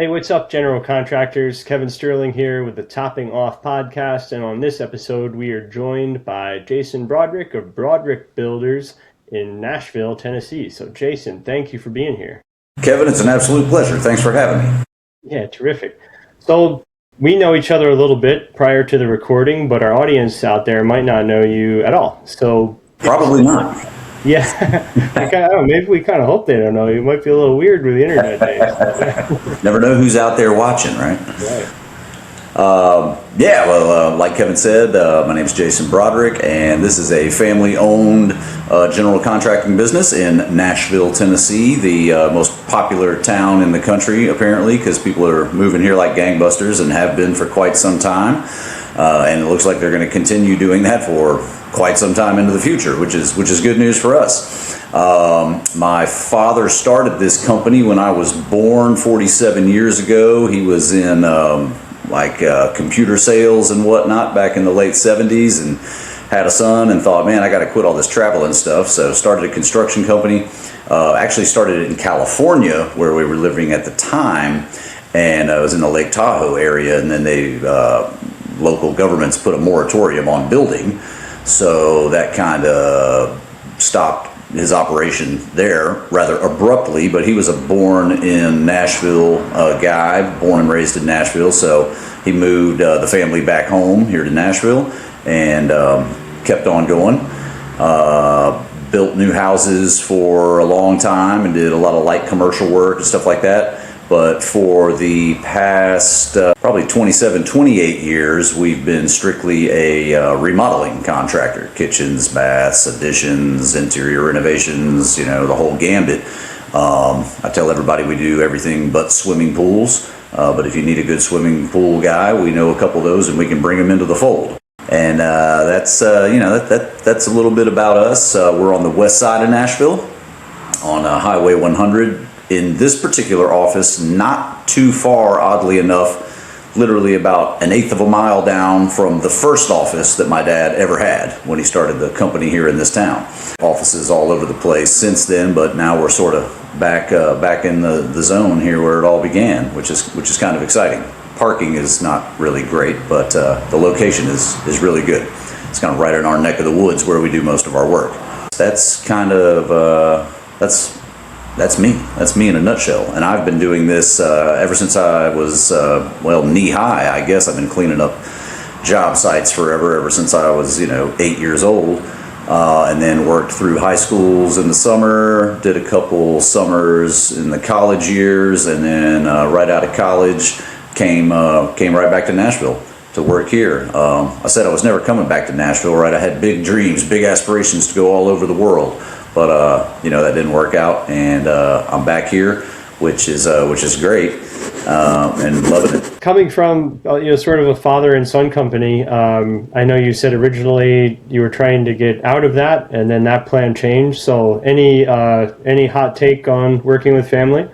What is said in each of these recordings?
Hey, what's up, General Contractors? Kevin Sterling here with the Topping Off podcast. And on this episode, we are joined by Jason Broderick of Broderick Builders in Nashville, Tennessee. So, Jason, thank you for being here. Kevin, it's an absolute pleasure. Thanks for having me. Yeah, terrific. So, we know each other a little bit prior to the recording, but our audience out there might not know you at all. So, probably not. Yeah, I don't know, maybe we kind of hope they don't know. You might be a little weird with the internet days. Never know who's out there watching, right? Right. Like Kevin said, my name is Jason Broderick, and this is a family-owned general contracting business in Nashville, Tennessee, the most popular town in the country, apparently, because people are moving here like gangbusters and have been for quite some time. And it looks like they're going to continue doing that for quite some time into the future, which is good news for us. My father started this company when I was born 47 years ago. He was in computer sales and whatnot back in the late 70s, and had a son and thought, man, I got to quit all this travel and stuff. So started a construction company. Actually started it in California, where we were living at the time, and I was in the Lake Tahoe area, and then local governments put a moratorium on building, so that kind of stopped his operation there rather abruptly. But he was a born in Nashville guy, born and raised in Nashville, so he moved the family back home here to Nashville and kept on going. Built new houses for a long time and did a lot of light commercial work and stuff like that. But for the past probably 27, 28 years, we've been strictly a remodeling contractor. Kitchens, baths, additions, interior renovations, the whole gambit. I tell everybody we do everything but swimming pools. But if you need a good swimming pool guy, we know a couple of those and we can bring them into the fold. And that's a little bit about us. We're on the west side of Nashville on Highway 100. In this particular office, not too far, oddly enough, literally about an eighth of a mile down from the first office that my dad ever had when he started the company here in this town. Offices all over the place since then, but now we're sort of back in the zone here where it all began, which is kind of exciting. Parking is not really great, but the location is really good. It's kind of right in our neck of the woods where we do most of our work. That's kind of That's me. That's me in a nutshell. And I've been doing this ever since I was, knee high, I guess. I've been cleaning up job sites ever since I was, 8 years old. And then worked through high schools in the summer, did a couple summers in the college years, and then right out of college came right back to Nashville to work here. I said I was never coming back to Nashville, right? I had big dreams, big aspirations to go all over the world. But that didn't work out, and I'm back here, which is great, and loving it. Coming from sort of a father and son company, I know you said originally you were trying to get out of that, and then that plan changed. So any hot take on working with family?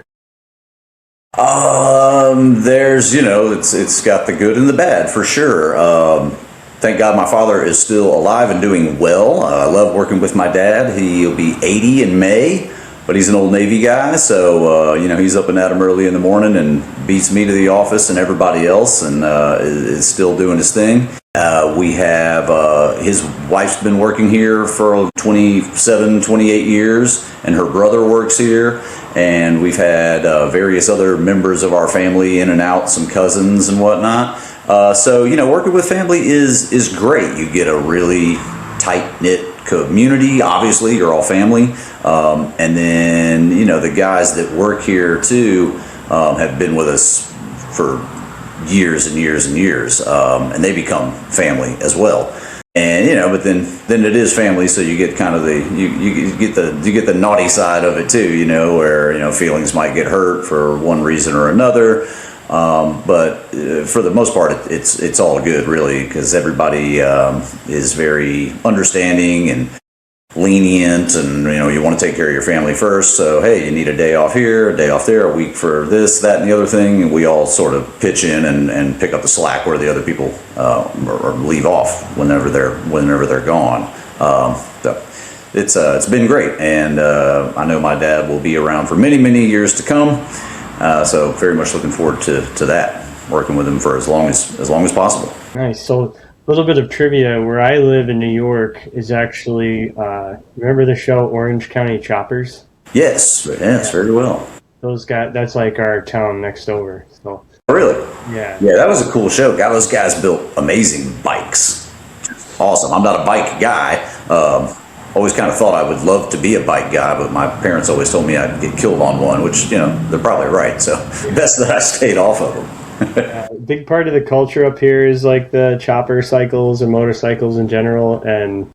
There's it's got the good and the bad for sure. Thank God my father is still alive and doing well. I love working with my dad. He'll be 80 in May, but he's an old Navy guy, so he's up and at 'em early in the morning and beats me to the office and everybody else, and is still doing his thing. We have his wife's been working here for 27, 28 years, and her brother works here, and we've had various other members of our family in and out, some cousins and whatnot. Working with family is great. You get a really tight-knit community. Obviously, you're all family. And then, the guys that work here, too, have been with us for years and years and years. And they become family as well. And, but then it is family, so you get kind of you get the naughty side of it, too, where, feelings might get hurt for one reason or another. But for the most part, it's all good, really, because everybody is very understanding and lenient, and you want to take care of your family first. So hey, you need a day off here, a day off there, a week for this, that, and the other thing, and we all sort of pitch in and pick up the slack where the other people or leave off whenever they're gone. So it's been great, and I know my dad will be around for many, many years to come. So very much looking forward to that, working with him for as long as possible. Nice. So a little bit of trivia. Where I live in New York is actually, remember the show Orange County Choppers? Yes, very well. Those guys, that's like our town next over. So Really? yeah. Yeah, that was a cool show. God, those guys built amazing bikes. Awesome. I'm not a bike guy. Always kind of thought I would love to be a bike guy, but my parents always told me I'd get killed on one, which, they're probably right. So best that I stayed off of them. A big part of the culture up here is like the chopper cycles and motorcycles in general. And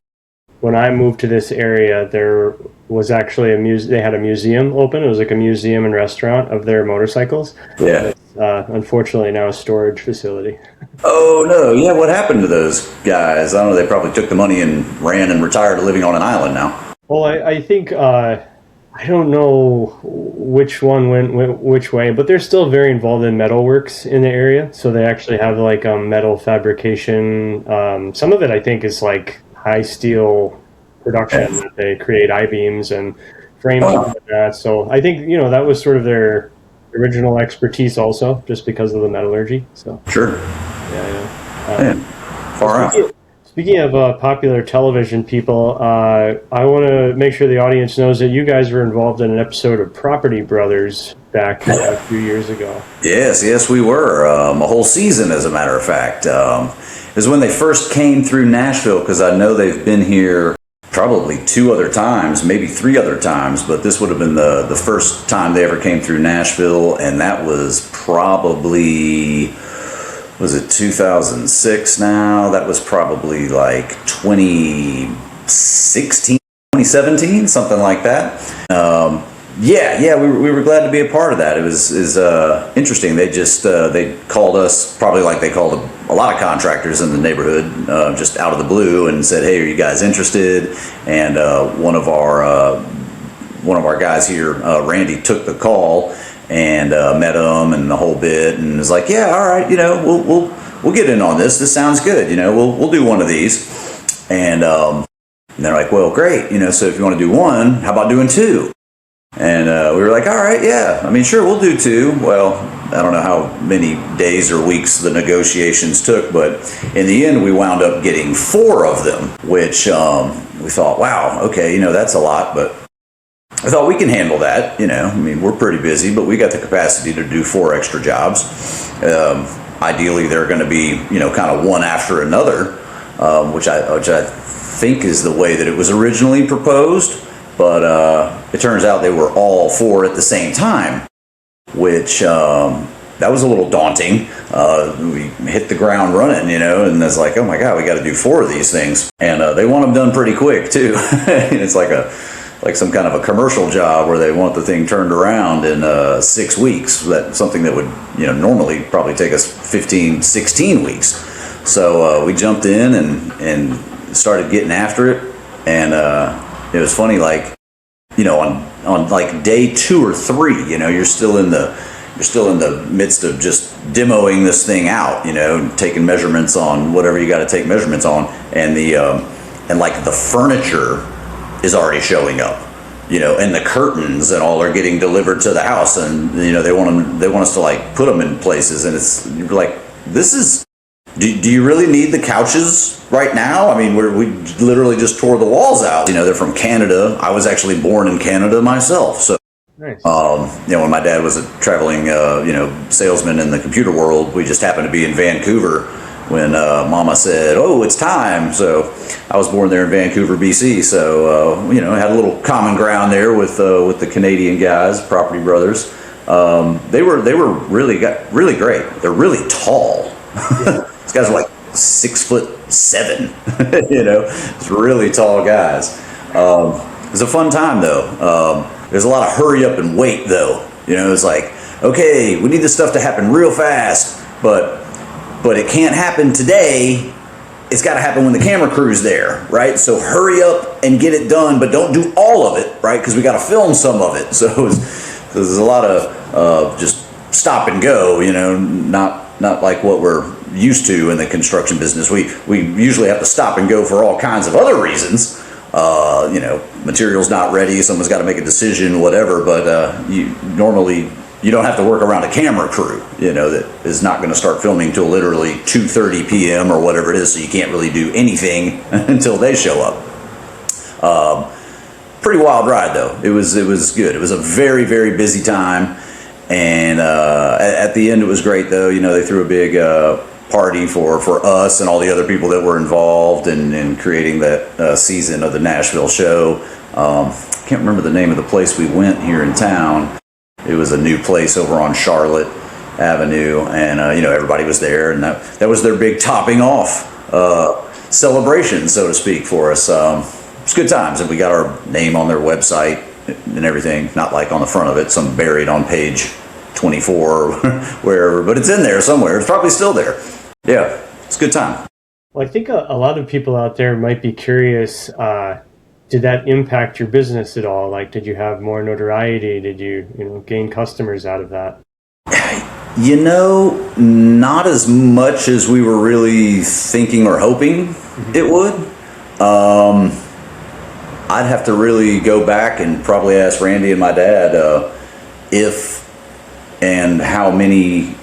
when I moved to this area, there was actually they had a museum open. It was like a museum and restaurant of their motorcycles. Yeah. Unfortunately, now a storage facility. Oh, no. Yeah, what happened to those guys? I don't know. They probably took the money and ran and retired living on an island now. Well, I think, I don't know which one went which way, but they're still very involved in metalworks in the area. So they actually have like metal fabrication. Some of it, I think, is like high steel production. That they create I-beams and frames and that. So I think, that was sort of their original expertise also, just because of the metallurgy. So Sure. yeah. Far out. Speaking of popular television people, I want to make sure the audience knows that you guys were involved in an episode of Property Brothers back a few years ago. Yes, we were. A whole season, as a matter of fact. It was when they first came through Nashville, because I know they've been here probably 2 other times, maybe 3 other times, but this would have been the first time they ever came through Nashville, and that was probably, was it 2006 now? That was probably like 2016, 2017, something like that. We were glad to be a part of that. It was interesting. They just they called us, probably like they called a lot of contractors in the neighborhood, just out of the blue, and said, "Hey, are you guys interested?" And one of our guys here, Randy, took the call and met him and the whole bit, and was like, "Yeah, all right, we'll get in on this. This sounds good. We'll do one of these." And they're like, "Well, great. So if you want to do one, how about doing 2?" And we were like, all right, yeah. I mean, sure, we'll do 2. Well, I don't know how many days or weeks the negotiations took, but in the end, we wound up getting 4 of them, which we thought, wow, okay, that's a lot, but I thought we can handle that. I mean, we're pretty busy, but we got the capacity to do 4 extra jobs. Ideally, they're going to be, kind of one after another, which I think is the way that it was originally proposed. But it turns out they were all 4 at the same time, which that was a little daunting. We hit the ground running, and it's like, oh my God, we got to do 4 of these things. And they want them done pretty quick, too. It's like some kind of a commercial job where they want the thing turned around in 6 weeks. That's something that would, normally probably take us 15, 16 weeks. So we jumped in and started getting after it. And it was funny, like, on like day 2 or 3, you're still in the midst of just demoing this thing out, taking measurements on whatever you got to take measurements on, and like the furniture is already showing up, and the curtains and all are getting delivered to the house, and they want us to like put them in places, and you're like, this is. Do you really need the couches right now? I mean, we literally just tore the walls out. They're from Canada. I was actually born in Canada myself. So, nice. When my dad was a traveling, salesman in the computer world, we just happened to be in Vancouver when Mama said, "Oh, it's time." So I was born there in Vancouver, BC. So, I had a little common ground there with the Canadian guys, Property Brothers. They were really great. They're really tall. These guys are like 6'7", it's really tall guys. It was a fun time though. There's a lot of hurry up and wait though. It's like, okay, we need this stuff to happen real fast, but it can't happen today. It's got to happen when the camera crew's there, right? So hurry up and get it done, but don't do all of it, right? Because we got to film some of it. So there's a lot of just stop and go, not like what we're used to in the construction business. We usually have to stop and go for all kinds of other reasons. Material's not ready, someone's got to make a decision, whatever. But you normally you don't have to work around a camera crew, that is not going to start filming till literally 2:30 p.m. or whatever it is, so you can't really do anything until they show up. Pretty wild ride though. It was good. It was a very, very busy time, and at the end it was great though. They threw a big party for us and all the other people that were involved in creating that season of the Nashville show. Can't remember the name of the place we went here in town. It was a new place over on Charlotte Avenue, and everybody was there, and that was their big topping off celebration, so to speak, for us. It's good times, and we got our name on their website and everything, not like on the front of it, some buried on page 24 or wherever, but it's in there somewhere. It's probably still there. Yeah, it's a good time. Well, I think a lot of people out there might be curious, did that impact your business at all? Like, did you have more notoriety? Did you gain customers out of that? Not as much as we were really thinking or hoping it would. I'd have to really go back and probably ask Randy and my dad if and how many,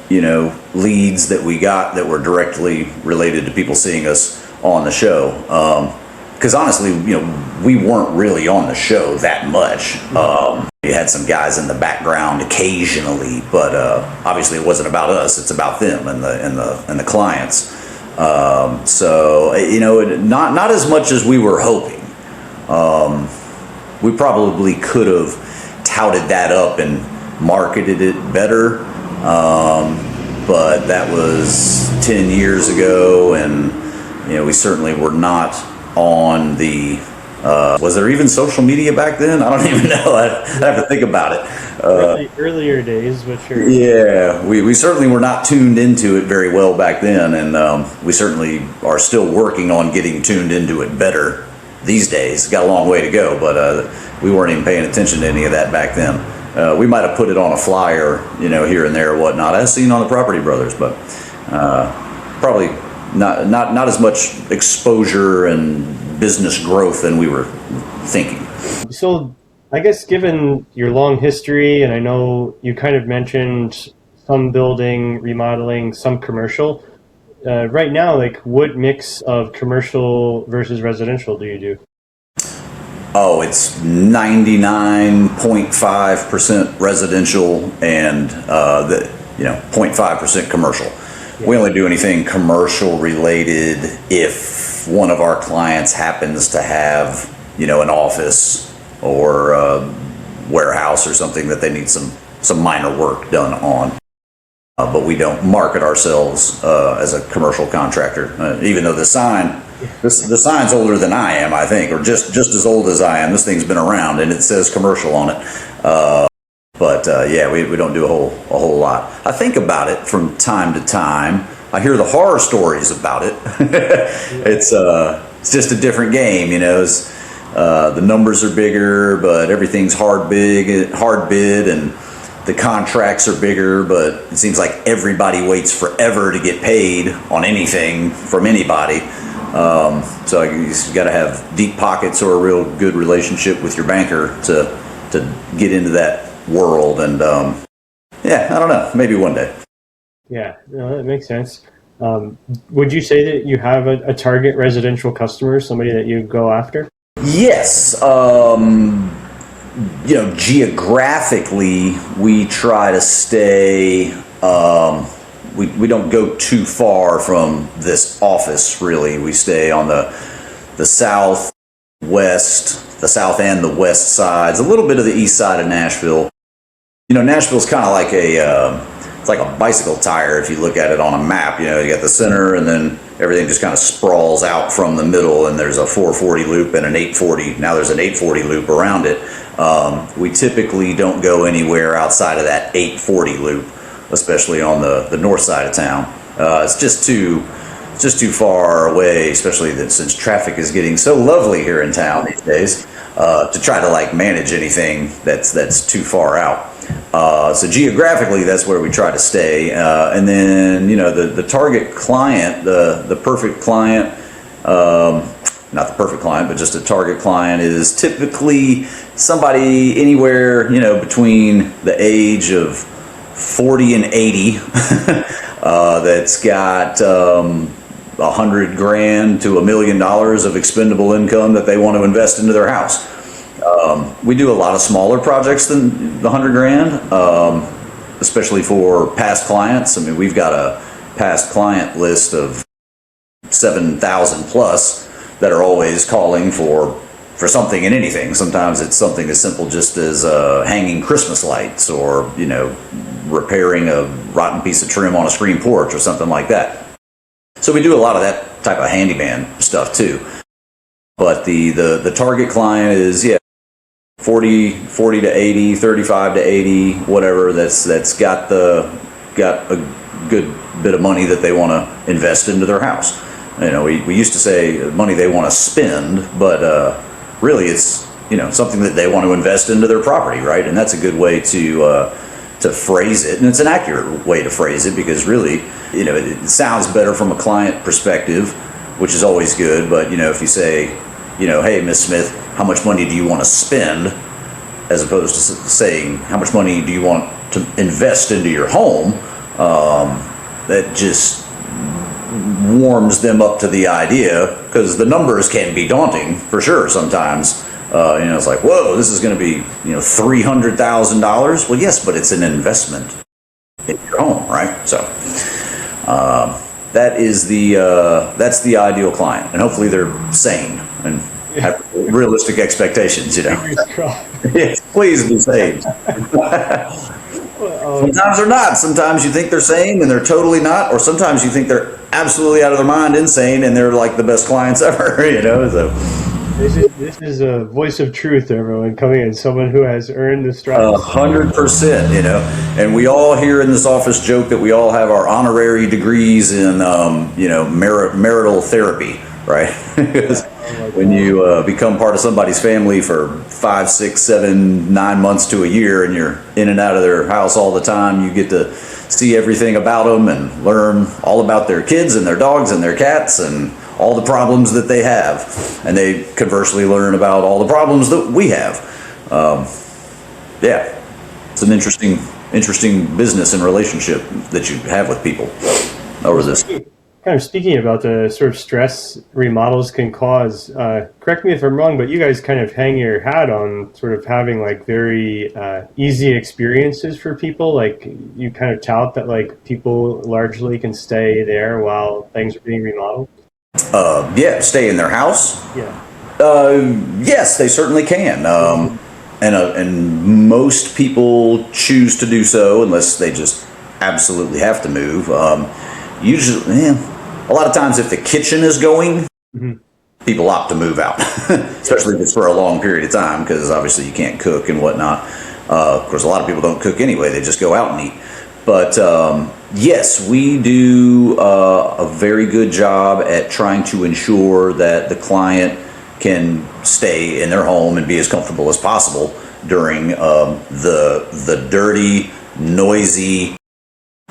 leads that we got that were directly related to people seeing us on the show. Because honestly, we weren't really on the show that much. We had some guys in the background occasionally, but obviously it wasn't about us. It's about them and the clients. So not as much as we were hoping. We probably could have touted that up and marketed it better, but that was 10 years ago, and we certainly were not on the was there even social media back then? I don't even know. I'd have to think about it. Earlier days, which are... Yeah, we certainly were not tuned into it very well back then, and we certainly are still working on getting tuned into it better these days. Got a long way to go, but we weren't even paying attention to any of that back then. We might have put it on a flyer, here and there or whatnot, as seen on the Property Brothers, but probably not as much exposure and business growth than we were thinking. So I guess given your long history, and I know you kind of mentioned some building, remodeling, some commercial, right now, like what mix of commercial versus residential do you do? Oh, it's 99.5% residential and 0.5% commercial. Yeah. We only do anything commercial related if one of our clients happens to have, an office or a warehouse or something that they need some minor work done on. But we don't market ourselves as a commercial contractor, even though the sign's older than I am, I think, or just as old as I am. This thing's been around and it says commercial on it. We don't do a whole lot. I think about it from time to time. I hear the horror stories about it. It's just a different game, the numbers are bigger, but everything's hard bid, and the contracts are bigger, but it seems like everybody waits forever to get paid on anything from anybody. So you got to have deep pockets or a real good relationship with your banker to get into that world. And I don't know, maybe one day. Yeah, no, that makes sense. Would you say that you have a target residential customer, somebody that you go after? Yes. Geographically, we try to stay, we don't go too far from this office, really. We stay on the south and the west sides, a little bit of the east side of Nashville. Nashville's kind of like it's like a bicycle tire if you look at it on a map. You got the center, and then everything just kind of sprawls out from the middle, and there's a 440 loop and an 840. Now there's an 840 loop around it. We typically don't go anywhere outside of that 840 loop, especially on the north side of town. It's just too far away, especially since traffic is getting so lovely here in town these days, to try to manage anything that's too far out. So geographically, that's where we try to stay. And then, the target client, the perfect client, not the perfect client, but just a target client is typically somebody anywhere, between the age of 40 and 80 that's got 100 grand to $1 million of expendable income that they want to invest into their house. We do a lot of smaller projects than the 100 grand, especially for past clients. I mean, we've got a past client list of 7,000 plus that are always calling for something and anything. Sometimes it's something as simple just as hanging Christmas lights, or repairing a rotten piece of trim on a screen porch or something like that. So we do a lot of that type of handyman stuff too. But the target client is 40 to 80, 35 to 80, whatever. That's got a good bit of money that they want to invest into their house. We used to say money they want to spend, but really it's something that they want to invest into their property, right? And that's a good way to phrase it, and it's an accurate way to phrase it, because really, it sounds better from a client perspective, which is always good. But if you say, hey, Miss Smith, how much money do you want to spend, as opposed to saying how much money do you want to invest into your home, that just warms them up to the idea, because the numbers can be daunting for sure sometimes. It's like, whoa, this is going to be $300,000. Well, yes, but it's an investment in your home, right? So that's the ideal client, and hopefully they're sane and have realistic expectations. Yes, please be sane. Sometimes they're not. Sometimes you think they're sane and they're totally not, or sometimes you think they're absolutely out of their mind, insane, and they're like the best clients ever. So. This is a voice of truth, everyone, coming in, someone who has earned the stripes. 100%, and we all here in this office joke that we all have our honorary degrees in, marital therapy, right? Because when you become part of somebody's family for 5, 6, 7, 9 months to a year, and you're in and out of their house all the time, you get to see everything about them and learn all about their kids and their dogs and their cats and all the problems that they have, and they conversely learn about all the problems that we have. It's an interesting business and relationship that you have with people over this. Kind of speaking about the sort of stress remodels can cause, correct me if I'm wrong, but you guys kind of hang your hat on sort of having like very easy experiences for people. Like you kind of tout that like people largely can stay there while things are being remodeled. Stay in their house. Yes, they certainly can. And most people choose to do so unless they just absolutely have to move. Usually, a lot of times if the kitchen is going, people opt to move out, especially if it's for a long period of time, because obviously you can't cook and whatnot. Of course, a lot of people don't cook anyway. They just go out and eat. But yes, we do a very good job at trying to ensure that the client can stay in their home and be as comfortable as possible during the dirty, noisy,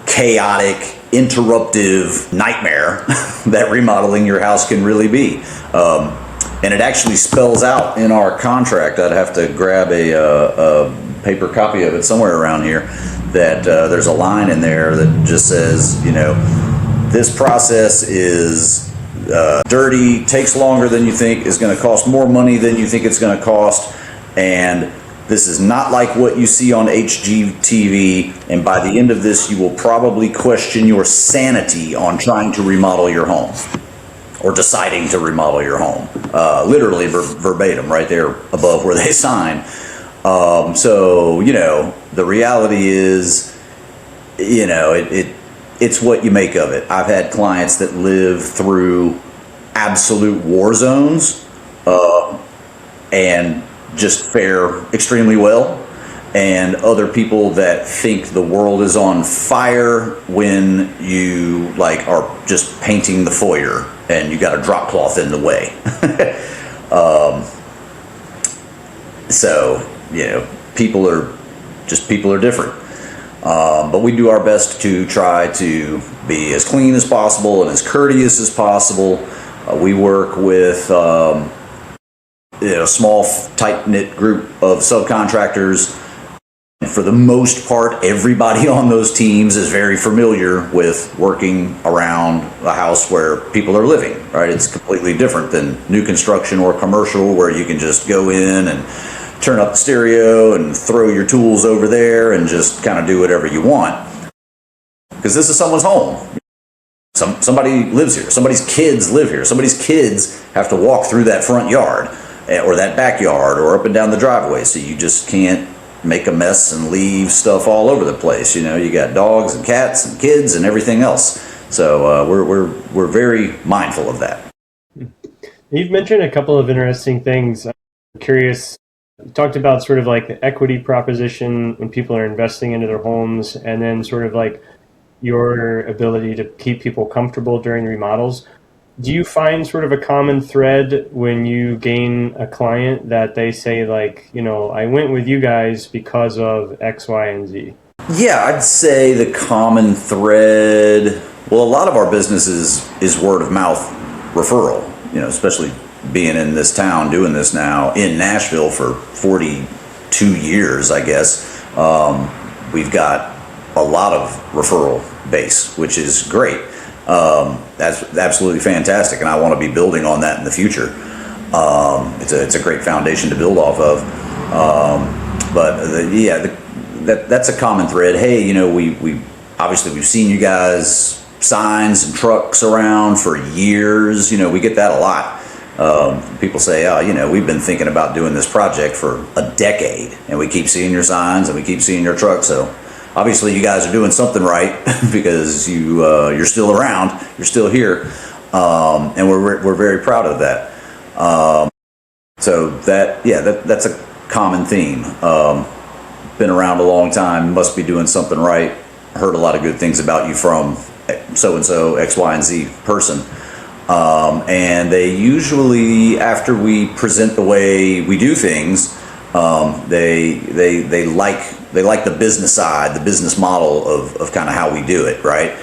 chaotic, interruptive nightmare that remodeling your house can really be. And it actually spells out in our contract. I'd have to grab a paper copy of it somewhere around here, that there's a line in there that just says, this process is dirty, takes longer than you think, is going to cost more money than you think it's going to cost, and this is not like what you see on HGTV, and by the end of this you will probably question your sanity on trying to remodel your home or deciding to remodel your home. Literally verbatim right there above where they sign. So the reality is, it's what you make of it. I've had clients that live through absolute war zones and just fare extremely well, and other people that think the world is on fire when you are just painting the foyer and you got a drop cloth in the way. So people are different. But we do our best to try to be as clean as possible and as courteous as possible. We work with a small, tight-knit group of subcontractors For the most part, everybody on those teams is very familiar with working around a house where people are living, right? It's completely different than new construction or commercial where you can just go in and turn up the stereo and throw your tools over there and just kind of do whatever you want. Because this is someone's home. Somebody lives here. Somebody's kids live here. Somebody's kids have to walk through that front yard or that backyard or up and down the driveway. So you just can't make a mess and leave stuff all over the place. You know, you got dogs and cats and kids and everything else. So we're very mindful of that. You've mentioned a couple of interesting things. I'm curious. You talked about sort of like the equity proposition when people are investing into their homes, and then sort of like your ability to keep people comfortable during remodels. Do you find sort of a common thread when you gain a client that they say like, you know, I went with you guys because of X, Y, and Z? Yeah, I'd say the common thread, well, a lot of our business is word of mouth referral, you know, especially being in this town, doing this now in Nashville for 42 years, I guess. We've got a lot of referral base, which is great. That's absolutely fantastic, and I want to be building on that in the future. It's a great foundation to build off of. That's a common thread. Hey, you know, we obviously we've seen you guys signs and trucks around for years. You know, we get that a lot. People say, oh, you know, we've been thinking about doing this project for a decade, and we keep seeing your signs and we keep seeing your trucks. So obviously you guys are doing something right because you're still around, you're still here, and we're very proud of that. So that's a common theme. Been around a long time, must be doing something right. Heard a lot of good things about you from so-and-so, X, Y, and Z person. And they usually, after we present the way we do things, they like the business side, the business model of kind of how we do it, right?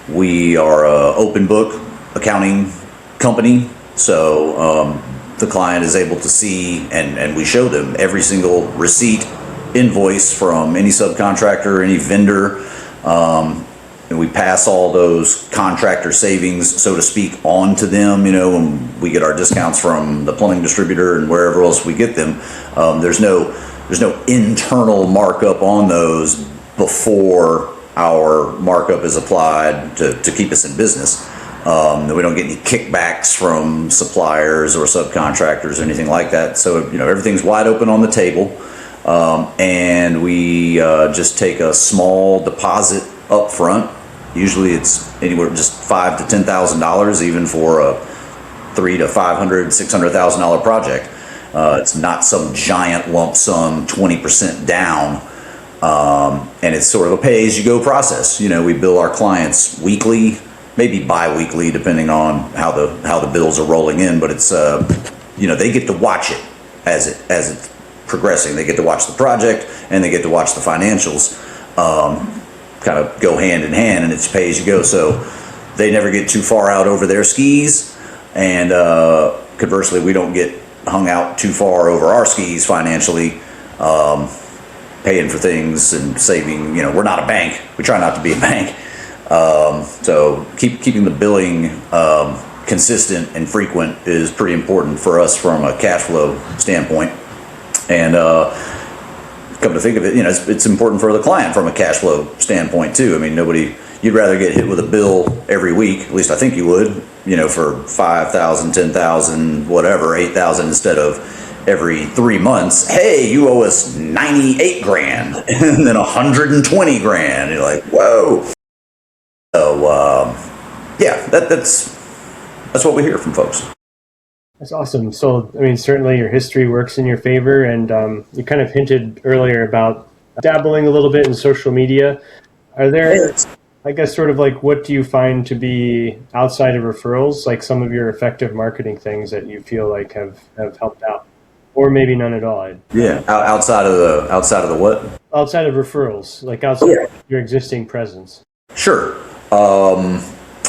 We are an open book accounting company, so the client is able to see, and we show them every single receipt, invoice from any subcontractor, any vendor, and we pass all those contractor savings, so to speak, on to them. You know, when we get our discounts from the plumbing distributor and wherever else we get them, there's no internal markup on those before our markup is applied to keep us in business. We don't get any kickbacks from suppliers or subcontractors or anything like that. So, you know, everything's wide open on the table, and we just take a small deposit up front. Usually it's anywhere just $5,000 to $10,000, even for a $300,000 to $500,000, $600,000 project. It's not some giant lump sum, 20% down, and it's sort of a pay-as-you-go process. You know, we bill our clients weekly, maybe bi-weekly, depending on how the bills are rolling in. But it's you know, they get to watch it as it's progressing. They get to watch the project, and they get to watch the financials kind of go hand in hand, and it's pay-as-you-go. So they never get too far out over their skis, and conversely, we don't get hung out too far over our skis financially, paying for things and saving. You know, we're not a bank. We try not to be a bank. So keeping the billing consistent and frequent is pretty important for us from a cash flow standpoint. And come to think of it, you know, it's important for the client from a cash flow standpoint too. I mean, you'd rather get hit with a bill every week, at least I think you would, you know, for $5,000, $10,000, whatever, $8,000 instead of every 3 months. Hey, you owe us $98,000 and then $120,000. You're like, whoa. So that's what we hear from folks. That's awesome. So, I mean, certainly your history works in your favor, and you kind of hinted earlier about dabbling a little bit in social media. Are there, I guess, sort of like, what do you find to be outside of referrals, like some of your effective marketing things that you feel like have helped out, or maybe none at all? Yeah, outside of the what? Outside of referrals, like outside of your existing presence. Sure.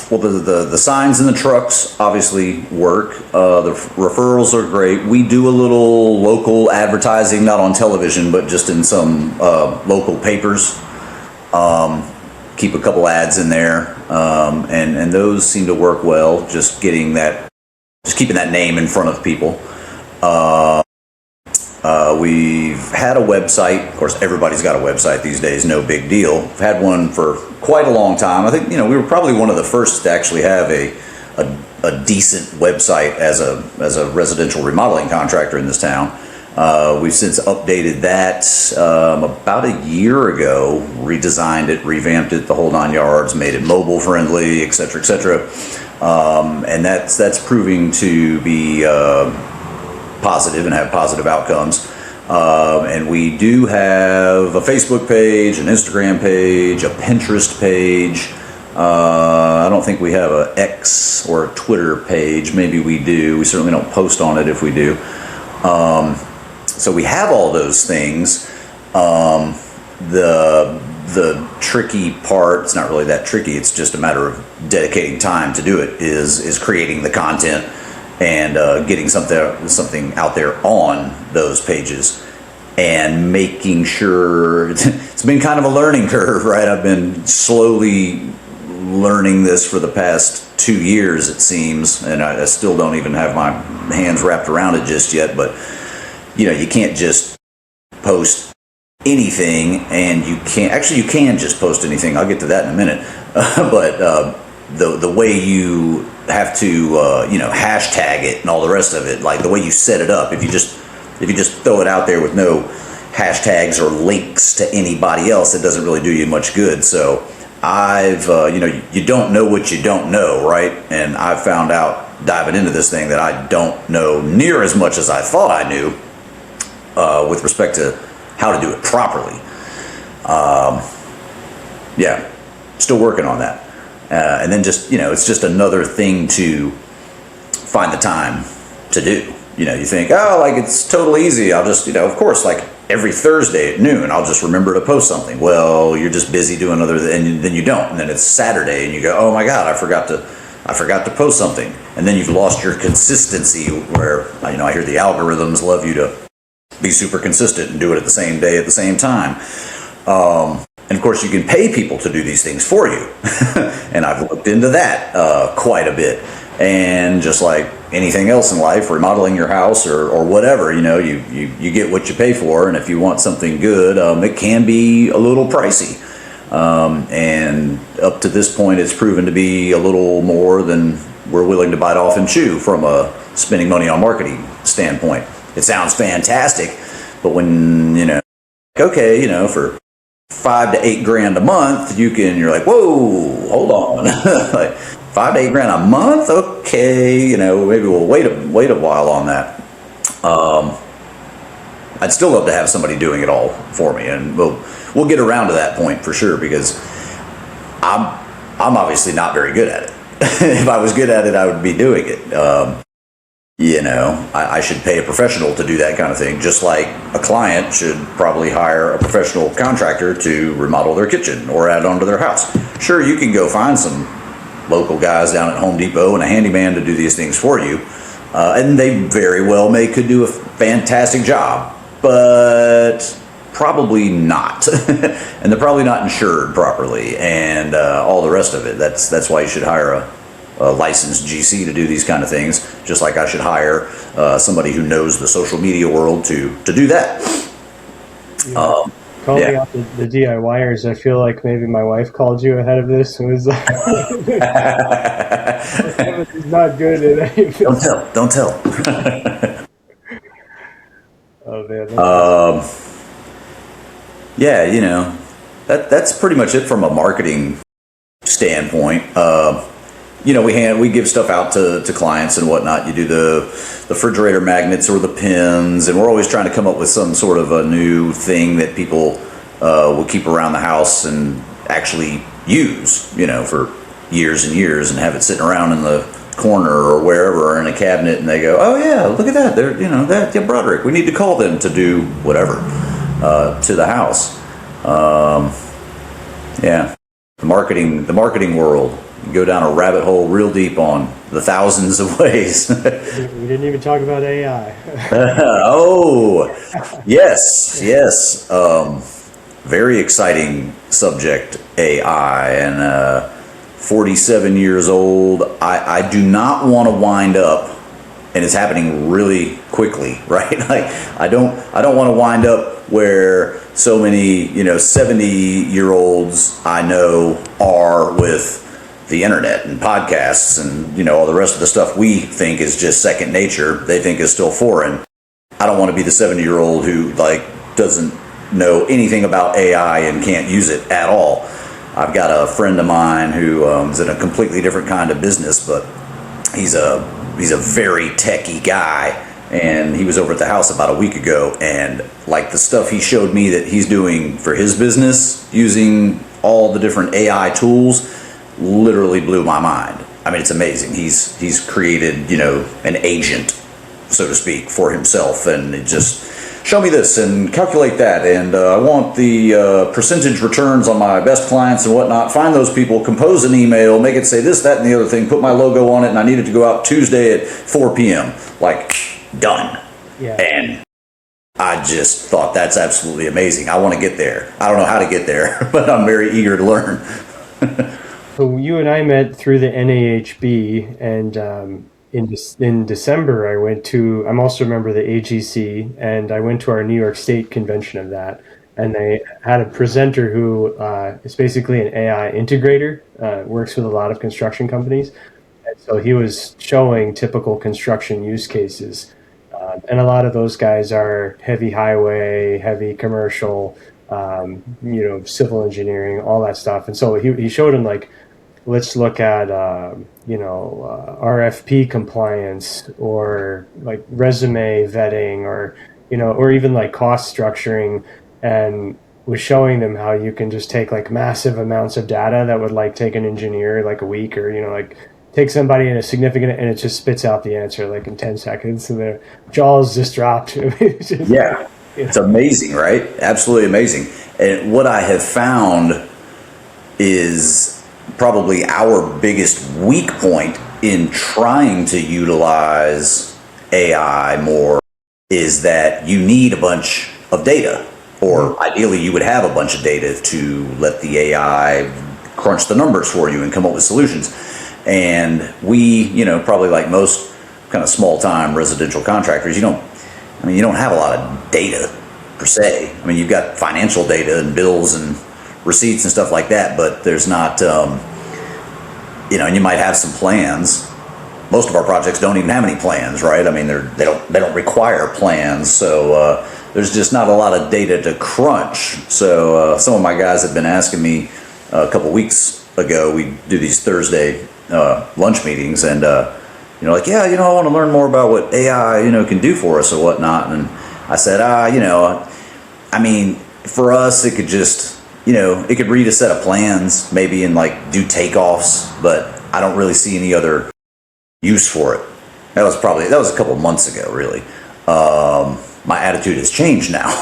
Well, the signs and the trucks obviously work. The referrals are great. We do a little local advertising, not on television, but just in some local papers. Keep a couple ads in there, and those seem to work well. Just keeping that name in front of people. We've had a website. Of course, everybody's got a website these days. No big deal. We've had one for quite a long time. I think we were probably one of the first to actually have a decent website as a residential remodeling contractor in this town. We've since updated that about a year ago, redesigned it, revamped it, the whole 9 yards, made it mobile friendly, et cetera, et cetera. And that's proving to be positive and have positive outcomes. And we do have a Facebook page, an Instagram page, a Pinterest page. I don't think we have an X or a Twitter page. Maybe we do. We certainly don't post on it if we do. So we have all those things. The tricky part, it's not really that tricky, it's just a matter of dedicating time to do it, is creating the content and getting something out there on those pages and making sure. It's been kind of a learning curve, right? I've been slowly learning this for the past 2 years, it seems, and I still don't even have my hands wrapped around it just yet. But you can't just post anything, and you can just post anything. I'll get to that in a minute. But the way you have to hashtag it and all the rest of it, like the way you set it up, if you just throw it out there with no hashtags or links to anybody else, it doesn't really do you much good. So I've you don't know what you don't know, right? And I've found out diving into this thing that I don't know near as much as I thought I knew with respect to how to do it properly. Still working on that. And then it's just another thing to find the time to do. You think, it's totally easy. I'll just, of course, like every Thursday at noon, I'll just remember to post something. Well, you're just busy doing and then you don't. And then it's Saturday and you go, oh my God, I forgot to post something. And then you've lost your consistency where, I hear the algorithms love you to be super consistent and do it at the same day at the same time. And of course, you can pay people to do these things for you. And I've looked into that quite a bit. And just like anything else in life, remodeling your house or whatever, you get what you pay for. And if you want something good, it can be a little pricey. And up to this point, it's proven to be a little more than we're willing to bite off and chew from a spending money on marketing standpoint. It sounds fantastic, but when, for $5 to $8 grand a month, you're like, whoa, hold on. Like $5 to $8 grand a month? Okay, maybe we'll wait a while on that. I'd still love to have somebody doing it all for me, and we'll get around to that point for sure, because I'm obviously not very good at it. If I was good at it, I would be doing it. I should pay a professional to do that kind of thing, just like a client should probably hire a professional contractor to remodel their kitchen or add on to their house. Sure, you can go find some local guys down at Home Depot and a handyman to do these things for you, and they very well could do a fantastic job, but probably not. And they're probably not insured properly and all the rest of it. That's why you should hire a licensed GC to do these kind of things, just like I should hire somebody who knows the social media world to do that. Calling out the DIYers, I feel like maybe my wife called you ahead of this and was like, "It's not good at any." Don't tell. Oh man. That's pretty much it from a marketing standpoint. We give stuff out to clients and whatnot. You do the refrigerator magnets or the pins, and we're always trying to come up with some sort of a new thing that people will keep around the house and actually use, for years and years, and have it sitting around in the corner or wherever or in a cabinet, and they go, oh yeah, look at that, they're Broderick, we need to call them to do whatever to the house. The marketing world go down a rabbit hole real deep on the thousands of ways. We didn't even talk about AI. Oh, yes, yes. Very exciting subject, AI. And 47 years old. I do not want to wind up, and it's happening really quickly, right? Like I don't want to wind up where so many 70-year-olds I know are with the internet and podcasts and all the rest of the stuff we think is just second nature. They think is still foreign. I don't want to be the 70-year-old who doesn't know anything about AI and can't use it at all. I've got a friend of mine who is in a completely different kind of business, but he's a very techie guy, and he was over at the house about a week ago, and the stuff he showed me that he's doing for his business using all the different AI tools literally blew my mind. I mean, it's amazing. He's created an agent, so to speak, for himself, and it just show me this and calculate that, and I want the percentage returns on my best clients and whatnot. Find those people, compose an email, make it say this, that, and the other thing, put my logo on it, and I need it to go out Tuesday at 4 p.m. Done. Yeah. And I just thought that's absolutely amazing. I want to get there. I don't know how to get there, but I'm very eager to learn. So you and I met through the NAHB, and in December, I'm also a member of the AGC, and I went to our New York State convention of that. And they had a presenter who is basically an AI integrator, works with a lot of construction companies. And so he was showing typical construction use cases. And a lot of those guys are heavy highway, heavy commercial, civil engineering, all that stuff. And so he showed him let's look at RFP compliance, or resume vetting, or even cost structuring, and was showing them how you can just take massive amounts of data that would take an engineer a week, or take somebody in a significant, and it just spits out the answer in 10 seconds, and their jaws just dropped. Yeah, it's amazing, right? Absolutely amazing. And what I have found is probably our biggest weak point in trying to utilize AI more is that you need a bunch of data, or ideally you would have a bunch of data to let the AI crunch the numbers for you and come up with solutions. And we, probably like most kind of small time residential contractors, you don't have a lot of data per se. I mean, you've got financial data and bills and receipts and stuff like that, but there's not, and you might have some plans. Most of our projects don't even have any plans, right? I mean, they don't require plans, so there's just not a lot of data to crunch. So some of my guys have been asking me a couple weeks ago. We do these Thursday lunch meetings, and I want to learn more about what AI can do for us or whatnot. And I said, I mean, for us, it could just it could read a set of plans maybe and do takeoffs, but I don't really see any other use for it. That was a couple of months ago, really. My attitude has changed now.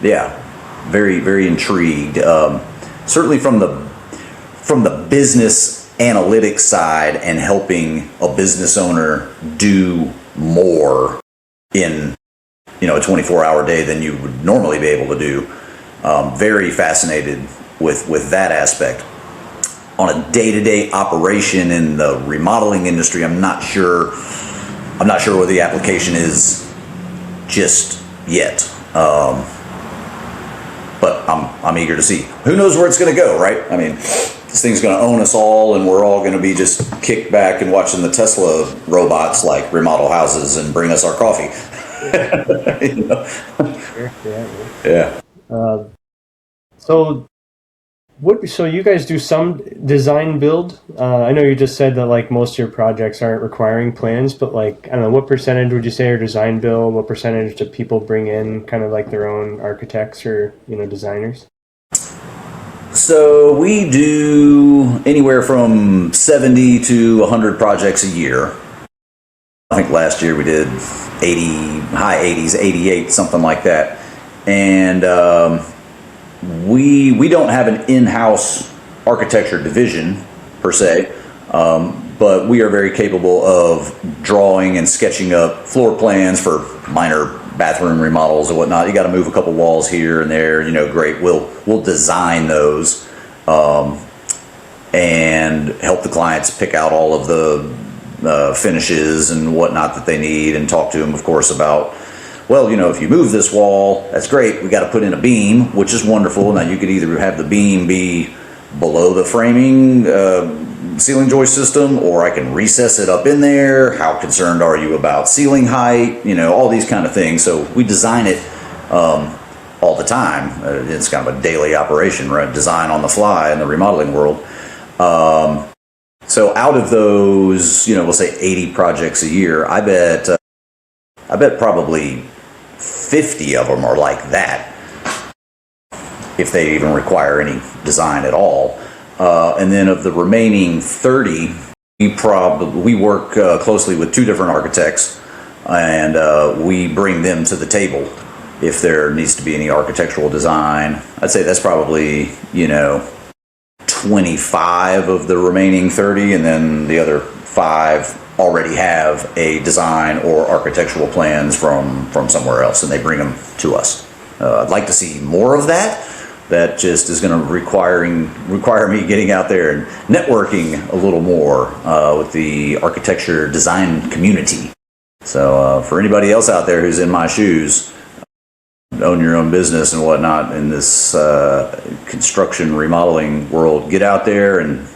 Yeah, very, very intrigued. Certainly from the business analytics side and helping a business owner do more in a 24-hour day than you would normally be able to do. Very fascinated with that aspect. On a day-to-day operation in the remodeling industry, I'm not sure where the application is just yet. But I'm eager to see. Who knows where it's going to go, right? I mean, this thing's going to own us all, and we're all going to be just kicked back and watching the Tesla robots remodel houses and bring us our coffee. Yeah. So you guys do some design build? I know you just said that most of your projects aren't requiring plans, but I don't know, what percentage would you say are design build? What percentage do people bring in kind of their own architects or designers? So we do anywhere from 70 to 100 projects a year. I think last year we did 80, high 80s, 88, something like that. And we don't have an in-house architecture division per se, but we are very capable of drawing and sketching up floor plans for minor bathroom remodels or whatnot. You got to move a couple walls here and there, great. We'll design those and help the clients pick out all of the finishes and whatnot that they need, and talk to them, of course, about, well, if you move this wall, that's great. We got to put in a beam, which is wonderful. Now you could either have the beam be below the framing ceiling joist system, or I can recess it up in there. How concerned are you about ceiling height? All these kind of things. So we design it all the time. It's kind of a daily operation, right? Design on the fly in the remodeling world. So out of those, we'll say 80 projects a year, I bet probably 50 of them are like that, if they even require any design at all. And then of the remaining 30, we work closely with 2 different architects, and we bring them to the table if there needs to be any architectural design. I'd say that's probably, 25 of the remaining 30, and then the other 5 already have a design or architectural plans from somewhere else, and they bring them to us. I'd like to see more of that. That just is going to require me getting out there and networking a little more with the architecture design community. So for anybody else out there who's in my shoes, own your own business and whatnot in this construction remodeling world, get out there and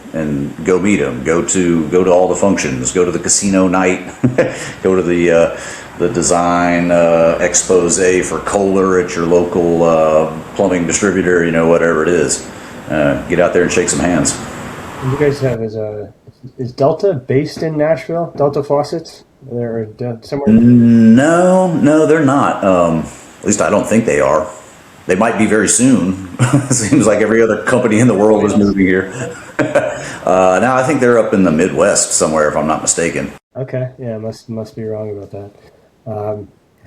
go meet them. Go to all the functions. Go to the casino night. Go to the design expose for Kohler at your local plumbing distributor. Whatever it is. Get out there and shake some hands. You guys have is Delta based in Nashville? Delta Faucets? They're somewhere. No, they're not. At least I don't think they are. They might be very soon. It seems like every other company in the world is moving here. Now I think they're up in the Midwest somewhere, if I'm not mistaken. Okay, yeah, must be wrong about that.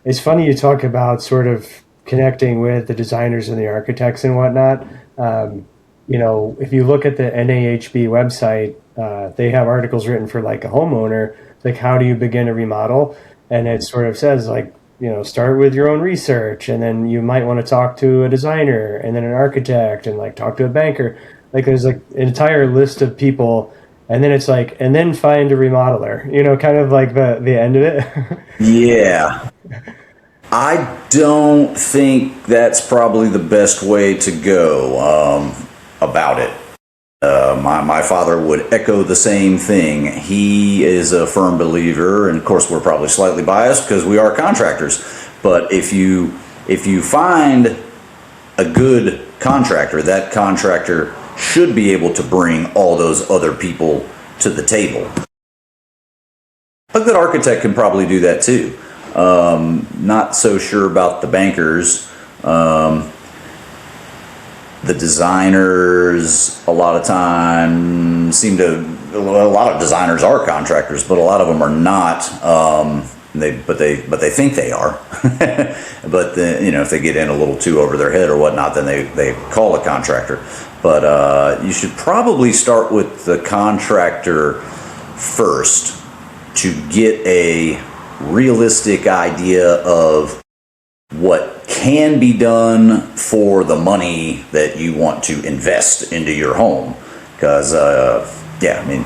It's funny you talk about sort of connecting with the designers and the architects and whatnot. If you look at the NAHB website, they have articles written for like a homeowner, like how do you begin a remodel, and it sort of says like, start with your own research, and then you might want to talk to a designer and then an architect and like talk to a banker. Like there's like an entire list of people, and then it's like, and then find a remodeler, kind of like the end of it. Yeah. I don't think that's probably the best way to go about it. My father would echo the same thing. He is a firm believer, and of course we're probably slightly biased because we are contractors, but if you find a good contractor, that contractor should be able to bring all those other people to the table. A good architect can probably do that too. Not so sure about the bankers. The designers, a lot of times, a lot of designers are contractors, but a lot of them are not. But they think they are. But if they get in a little too over their head or whatnot, then they call a contractor. But you should probably start with the contractor first to get a realistic idea of what can be done for the money that you want to invest into your home. Because, you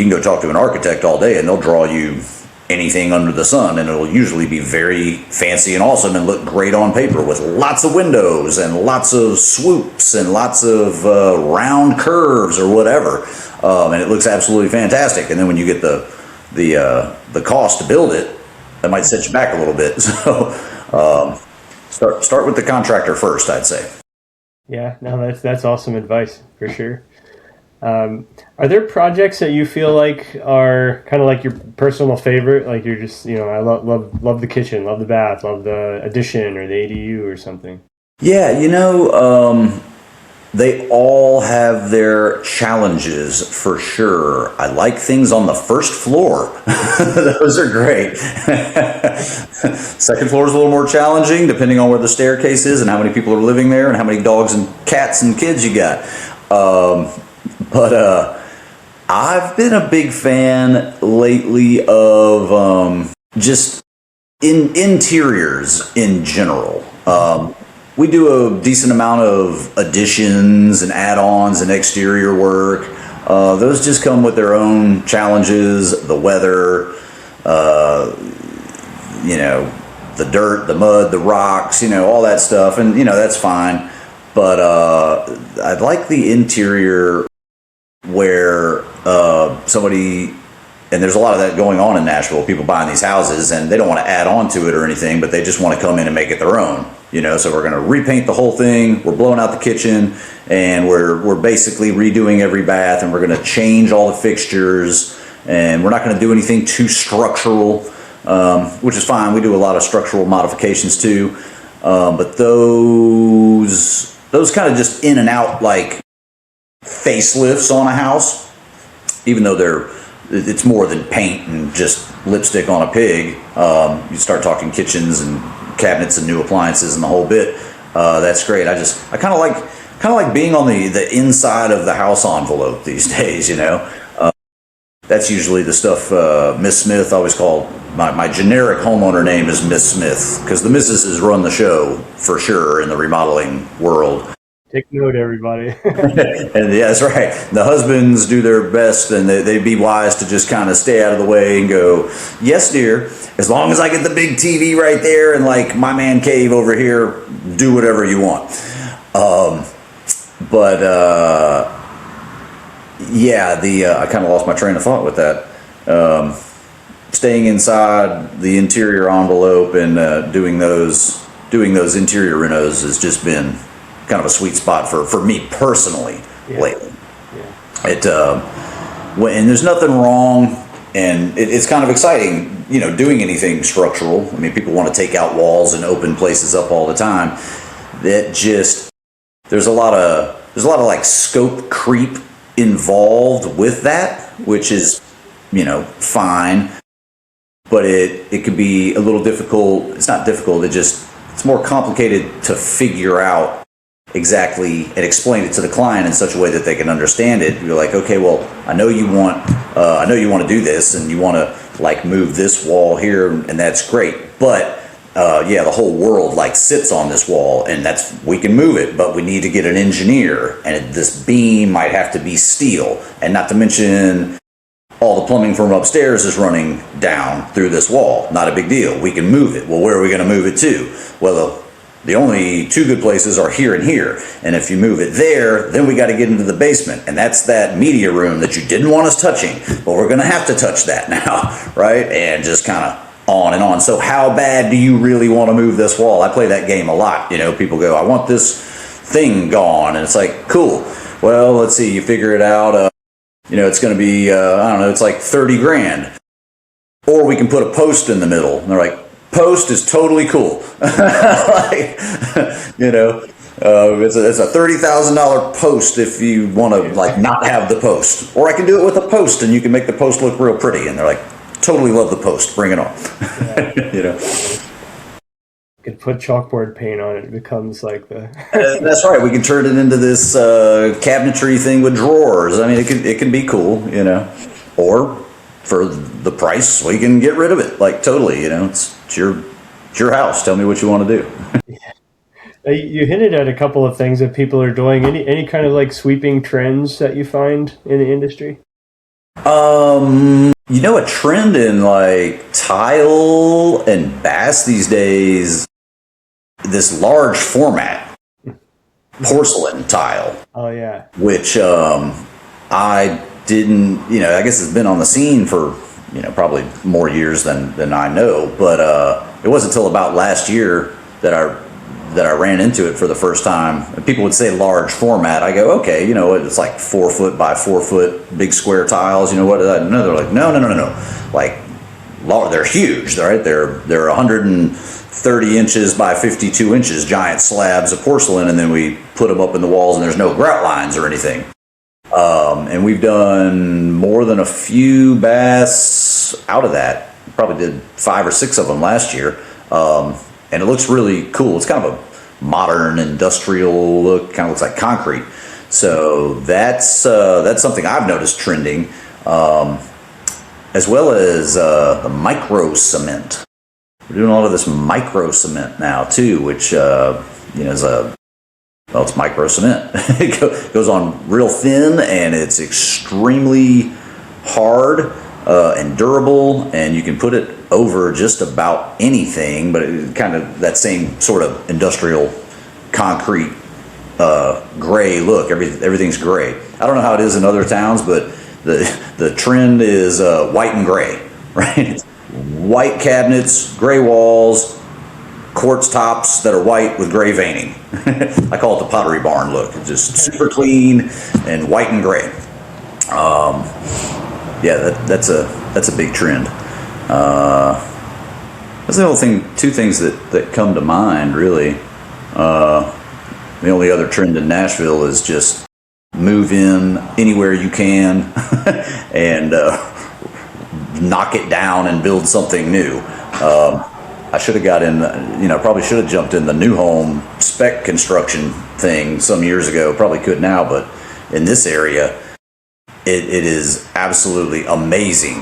can go talk to an architect all day and they'll draw you anything under the sun, and it'll usually be very fancy and awesome and look great on paper with lots of windows and lots of swoops and lots of round curves or whatever. And it looks absolutely fantastic. And then when you get the cost to build it, that might set you back a little bit. So start with the contractor first, I'd say. Yeah, no, that's awesome advice for sure. Are there projects that you feel like are kind of like your personal favorite? Like you're just, I love the kitchen, love the bath, love the addition or the ADU or something. Yeah, they all have their challenges for sure. I like things on the first floor. Those are great. Second floor is a little more challenging depending on where the staircase is and how many people are living there and how many dogs and cats and kids you got. But I've been a big fan lately of just interiors in general. We do a decent amount of additions and add-ons and exterior work. Those just come with their own challenges, the weather, the dirt, the mud, the rocks, all that stuff. And, that's fine. But I'd like the interior where somebody, and there's a lot of that going on in Nashville, people buying these houses and they don't want to add on to it or anything, but they just want to come in and make it their own. So we're going to repaint the whole thing. We're blowing out the kitchen and we're basically redoing every bath, and we're going to change all the fixtures, and we're not going to do anything too structural, which is fine. We do a lot of structural modifications too. But those kind of just in and out like facelifts on a house, even though it's more than paint and just lipstick on a pig. You start talking kitchens and cabinets and new appliances and the whole bit. That's great. I kind of like being on the inside of the house envelope these days. That's usually the stuff Miss Smith always called. My generic homeowner name is Miss Smith because the missuses run the show for sure in the remodeling world. Take note, everybody. And yeah, that's right. The husbands do their best, and they'd be wise to just kind of stay out of the way and go, yes, dear, as long as I get the big TV right there and like my man cave over here, do whatever you want. I kind of lost my train of thought with that. Staying inside the interior envelope and doing those interior renos has just been kind of a sweet spot for me personally lately. And there's nothing wrong, and it's kind of exciting, doing anything structural. I mean, people want to take out walls and open places up all the time. There's a lot of like scope creep involved with that, which is, fine, but it could be a little difficult. It's not difficult. It's more complicated to figure out exactly and explain it to the client in such a way that they can understand it. You're like, okay, well, I know you want to do this, and you want to like move this wall here, and that's great. But the whole world like sits on this wall, and we can move it, but we need to get an engineer, and this beam might have to be steel, and not to mention all the plumbing from upstairs is running down through this wall. Not a big deal. We can move it. Well, where are we going to move it to? Well, the only two good places are here and here. And if you move it there, then we got to get into the basement. And that's that media room that you didn't want us touching. But we're going to have to touch that now, right? And just kind of on and on. So how bad do you really want to move this wall? I play that game a lot. People go, I want this thing gone. And it's like, cool. Well, let's see. You figure it out. It's going to be, I don't know, it's like 30 grand. Or we can put a post in the middle. And they're like, post is totally cool. It's a $30,000 post if you want to like not have the post, or I can do it with a post and you can make the post look real pretty. And they're like, totally love the post, bring it on. You could put chalkboard paint on it. It becomes like the. That's right. We can turn it into this cabinetry thing with drawers. I mean, it can be cool, or for the price, we can get rid of it. Like totally, it's your house. Tell me what you want to do. You hinted at a couple of things that people are doing. Any kind of like sweeping trends that you find in the industry? A trend in like tile and bass these days, this large format porcelain tile. Oh yeah. Which I didn't, I guess it's been on the scene for, probably more years than I know, but it wasn't until about last year that I ran into it for the first time. And people would say large format. I go, okay, it's like 4 foot by 4 foot big square tiles. No, they're like, no. Like, they're huge, right? They're 130 inches by 52 inches, giant slabs of porcelain, and then we put them up in the walls, and there's no grout lines or anything. And we've done more than a few baths out of that. Probably did 5 or 6 of them last year. And it looks really cool. It's kind of a modern industrial look, kind of looks like concrete. So that's something I've noticed trending, as well as the micro cement. We're doing a lot of this micro cement now too, which is it's micro cement. It goes on real thin, and it's extremely hard and durable, and you can put it over just about anything. But it kind of that same sort of industrial concrete gray look. Everything's gray. I don't know how it is in other towns, but the trend is white and gray, right? White cabinets, gray walls, quartz tops that are white with gray veining. I call it the Pottery Barn look. It's just super clean and white and gray. That's a big trend. That's the only thing. Two things that come to mind really. The only other trend in Nashville is just move in anywhere you can and knock it down and build something new. I should have got in, probably should have jumped in the new home spec construction thing some years ago. Probably could now, but in this area, it is absolutely amazing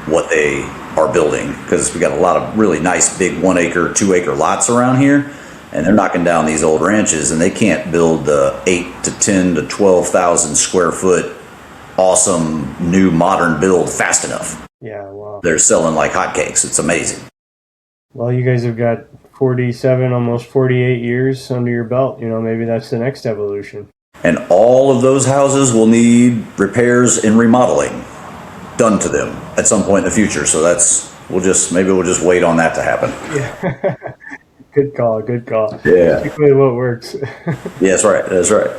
what they are building, because we got a lot of really nice big 1 acre, 2 acre lots around here. And they're knocking down these old ranches, and they can't build 8 to 10 to 12,000 square foot awesome new modern build fast enough. Yeah, wow. They're selling like hotcakes. It's amazing. Well, you guys have got 47, almost 48 years under your belt. Maybe that's the next evolution. And all of those houses will need repairs and remodeling done to them at some point in the future. So we'll just wait on that to happen. Yeah. Good call. Yeah. Particularly what works. Yeah, that's right.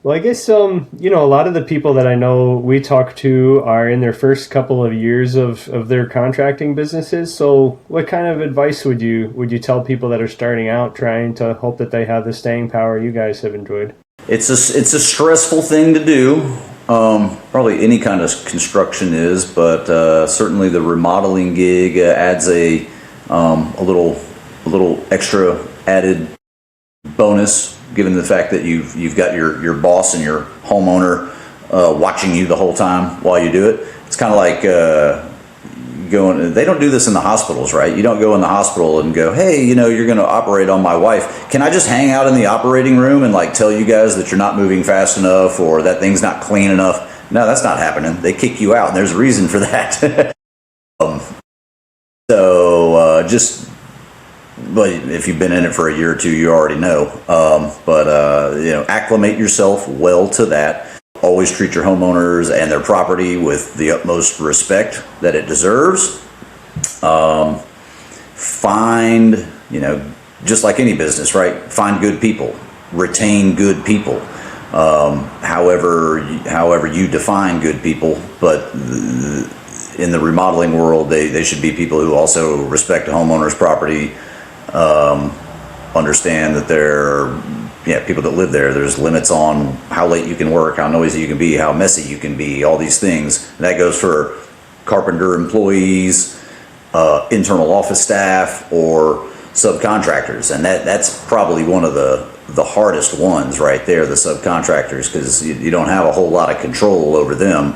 Well, I guess, a lot of the people that I know we talk to are in their first couple of years of their contracting businesses. So what kind of advice would you tell people that are starting out, trying to hope that they have the staying power you guys have enjoyed? It's a stressful thing to do. Probably any kind of construction is, but certainly the remodeling gig adds a little extra added bonus, given the fact that you've got your boss and your homeowner watching you the whole time while you do it. It's kind of like going. They don't do this in the hospitals, right? You don't go in the hospital and go, hey, you're going to operate on my wife. Can I just hang out in the operating room and tell you guys that you're not moving fast enough or that thing's not clean enough? No, that's not happening. They kick you out, and there's a reason for that. But if you've been in it for a year or two, you already know. Acclimate yourself well to that. Always treat your homeowners and their property with the utmost respect that it deserves. Find, just like any business, right? Find good people. Retain good people. However you define good people, but in the remodeling world, they should be people who also respect a homeowner's property. Understand that people that live there, there's limits on how late you can work, how noisy you can be, how messy you can be, all these things. And that goes for carpenter employees, internal office staff, or subcontractors. And that's probably one of the hardest ones right there, the subcontractors, because you don't have a whole lot of control over them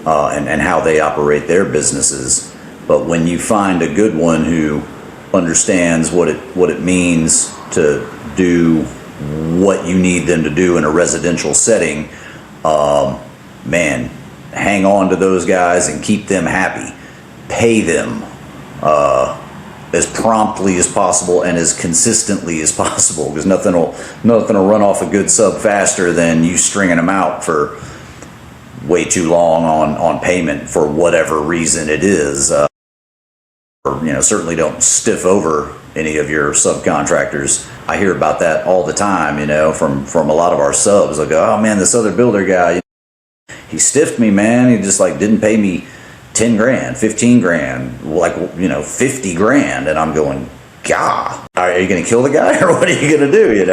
and how they operate their businesses. But when you find a good one who understands what it means to do what you need them to do in a residential setting, hang on to those guys and keep them happy. Pay them as promptly as possible and as consistently as possible, because nothing will run off a good sub faster than you stringing them out for way too long on payment for whatever reason it is. Certainly don't stiff over any of your subcontractors. I hear about that all the time, from a lot of our subs. I go, oh man, this other builder guy, he stiffed me, man. He just didn't pay me 10 grand, 15 grand, 50 grand. And I'm going, God, are you going to kill the guy or what are you going to do?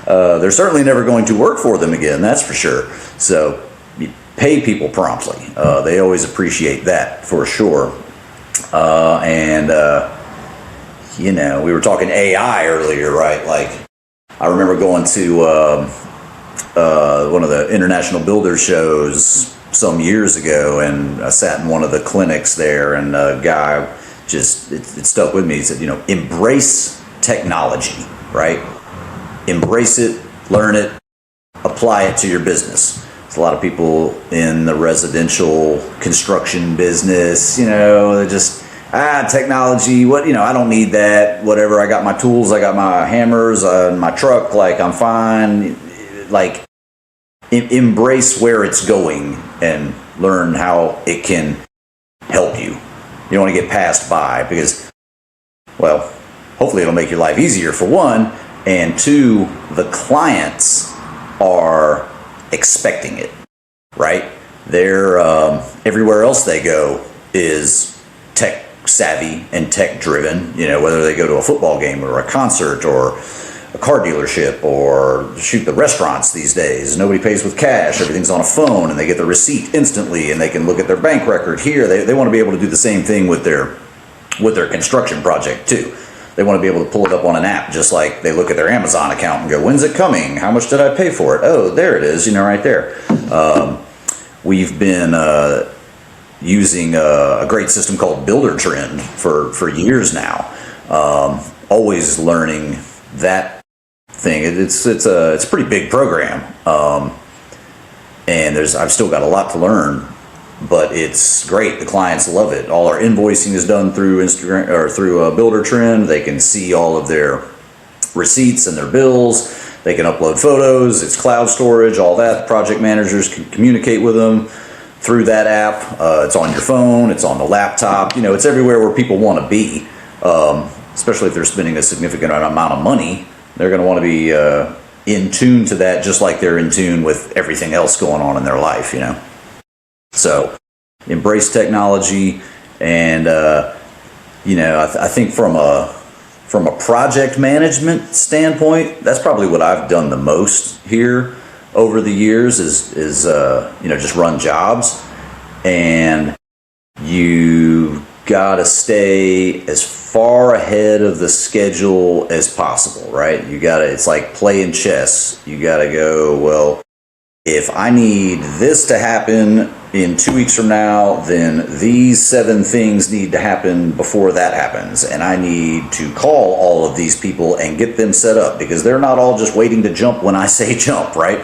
They're certainly never going to work for them again. That's for sure. So you pay people promptly. They always appreciate that for sure. We were talking AI earlier, right? I remember going to one of the international builder shows some years ago, and I sat in one of the clinics there, and a guy just, it stuck with me. He said, embrace technology, right? Embrace it, learn it, apply it to your business. There's a lot of people in the residential construction business, they just, technology, I don't need that, whatever. I got my tools, I got my hammers, my truck, I'm fine. Embrace where it's going and learn how it can help you. You don't want to get passed by because, well, hopefully it'll make your life easier for one, and two, the clients are expecting it, right? They're everywhere else they go is tech savvy and tech driven, whether they go to a football game or a concert or a car dealership or shoot, the restaurants these days, nobody pays with cash, everything's on a phone, and they get the receipt instantly, and they can look at their bank record here. They want to be able to do the same thing with their construction project too. They want to be able to pull it up on an app, just like they look at their Amazon account and go, when's it coming? How much did I pay for it? Oh, there it is, right there. We've been using a great system called Builder Trend for years now. Always learning that thing. It's a pretty big program, and I've still got a lot to learn, but it's great. The clients love it. All our invoicing is done through Instagram or through Builder Trend. They can see all of their receipts and their bills. They can upload photos. It's cloud storage, all that. Project managers can communicate with them through that app. It's on your phone. It's on the laptop. It's everywhere where people want to be, especially if they're spending a significant amount of money. They're going to want to be in tune to that, just like they're in tune with everything else going on in their life, So embrace technology, and I think from a project management standpoint, that's probably what I've done the most here over the years is just run jobs, and you got to stay as far ahead of the schedule as possible, right? It's like playing chess. You got to go, well, if I need this to happen in 2 weeks from now, then these 7 things need to happen before that happens. And I need to call all of these people and get them set up, because they're not all just waiting to jump when I say jump, right?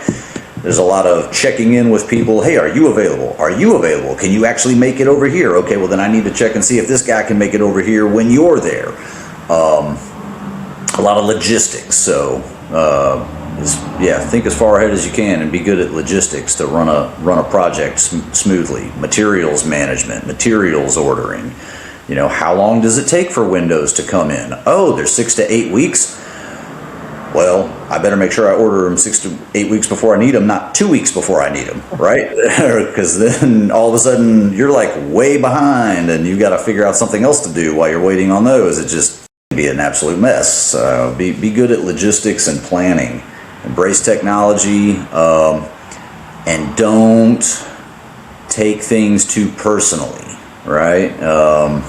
There's a lot of checking in with people. Hey, are you available? Are you available? Can you actually make it over here? Okay, well then I need to check and see if this guy can make it over here when you're there. A lot of logistics. So think as far ahead as you can and be good at logistics to run a project smoothly. Materials management, materials ordering. How long does it take for windows to come in? Oh, there's 6 to 8 weeks. Well, I better make sure I order them 6 to 8 weeks before I need them, not 2 weeks before I need them, right? Because then all of a sudden you're way behind, and you got to figure out something else to do while you're waiting on those. It just can be an absolute mess. Be good at logistics and planning. Embrace technology, and don't take things too personally, right?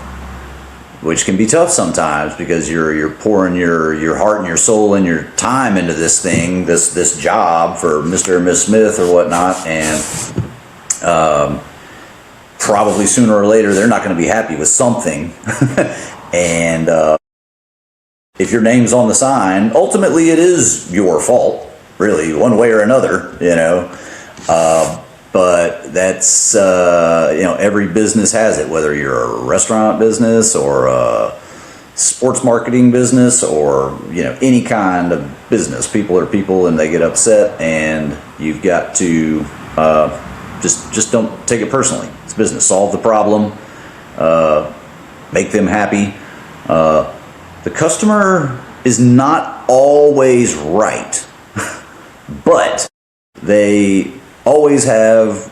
Which can be tough sometimes, because you're pouring your heart and your soul and your time into this thing, this job for Mr. and Miss Smith or whatnot, and probably sooner or later they're not going to be happy with something. And if your name's on the sign, ultimately it is your fault, really, one way or another, but that's, every business has it, whether you're a restaurant business or a sports marketing business or, any kind of business. People are people, and they get upset, and you've got to just don't take it personally. It's business. Solve the problem, make them happy. The customer is not always right, but they always have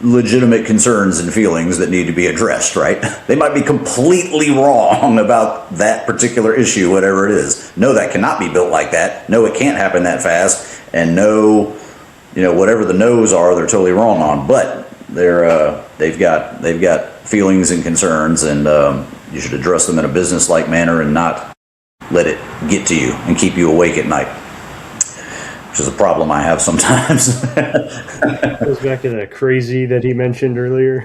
legitimate concerns and feelings that need to be addressed, right? They might be completely wrong about that particular issue, whatever it is. No, that cannot be built like that. No, it can't happen that fast. And no, whatever the no's are, they're totally wrong on. But they've got feelings and concerns, and you should address them in a business-like manner and not let it get to you and keep you awake at night. which is a problem I have sometimes. Goes back to the crazy that he mentioned earlier.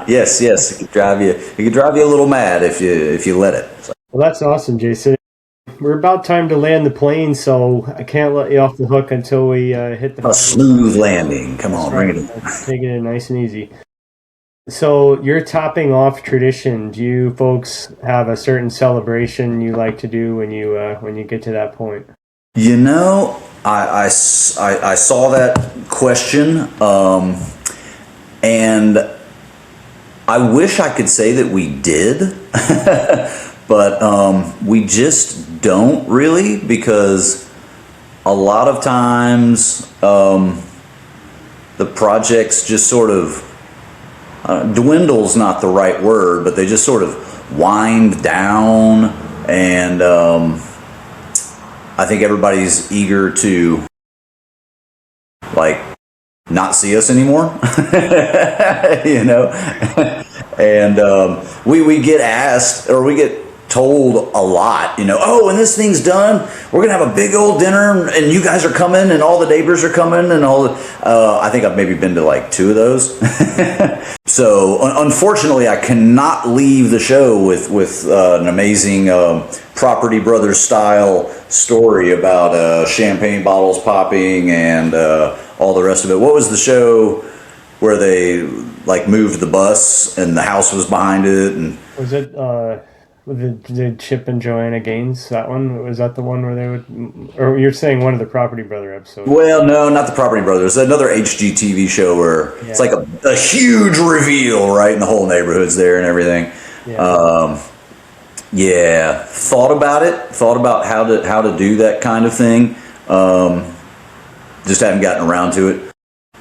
Yes, yes, it could drive you a little mad if you let it. So. Well, that's awesome, Jason. We're about time to land the plane, so I can't let you off the hook until we hit the... A smooth landing. Come on, bring it in. Taking it nice and easy. So your topping off tradition, do you folks have a certain celebration you like to do when you get to that point? You know, I saw that question, and I wish I could say that we did, but we just don't really, because a lot of times the projects just sort of dwindle's not the right word, but they just sort of wind down, and I think everybody's eager to like not see us anymore, you know. And we get asked, or we get told a lot, you know, oh, when this thing's done, we're gonna have a big old dinner, and you guys are coming, and all the neighbors are coming, and all the, I think I've maybe been to like 2 of those. So unfortunately, I cannot leave the show with an amazing Property Brothers style story about champagne bottles popping and all the rest of it. What was the show where they like moved the bus and the house was behind it? And was it the Chip and Joanna Gaines? That one, was that the one where they would, or you're saying one of the Property Brother episodes? Well, no, not the Property Brothers. Another HGTV show where it's like a huge reveal, right? And the whole neighborhood's there and everything. Yeah. Thought about it. Thought about how to do that kind of thing. Just haven't gotten around to it.